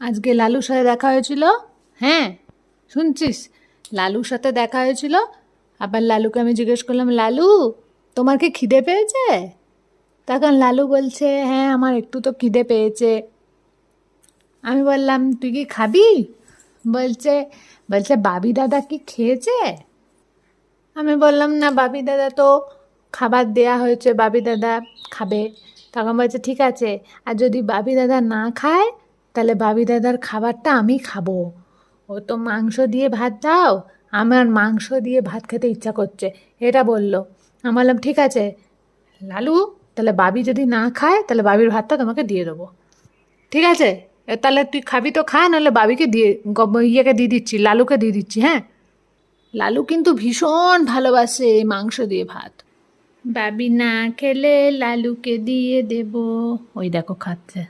আজকে লালুর সাথে দেখা হয়েছিল। হ্যাঁ, শুনছিস? লালুর সাথে দেখা হয়েছিল। আবার লালুকে আমি জিজ্ঞেস করলাম, লালু তোমার কি খিদে পেয়েছে? তখন লালু বলছে, হ্যাঁ আমার একটু তো খিদে পেয়েছে। আমি বললাম, তুই কি খাবি? বলছে বলছে বাবি দাদা কি খেয়েছে? আমি বললাম, না বাবি দাদা তো খাবার দেয়া হয়েছে, বাবি দাদা খাবে। তখন বলছে, ঠিক আছে, আর যদি বাবি দাদা না খায় তাহলে বাবি দাদার খাবারটা আমি খাবো। ও তো মাংস দিয়ে ভাত দাও, আমার মাংস দিয়ে ভাত খেতে ইচ্ছা করছে, এটা বললো। আমি বললাম, ঠিক আছে লালু, তাহলে বাবি যদি না খায় তাহলে বাবির ভাতটা তোমাকে দিয়ে দেবো। ঠিক আছে, তাহলে তুই খাবি তো খা, নাহলে বাবিকে দিয়ে ইয়েকে দিয়ে দিচ্ছি, লালুকে দিয়ে দিচ্ছি। হ্যাঁ, লালু কিন্তু ভীষণ ভালোবাসে মাংস দিয়ে ভাত। বাবি না খেলে লালুকে দিয়ে দেব। ওই দেখো খাচ্ছে।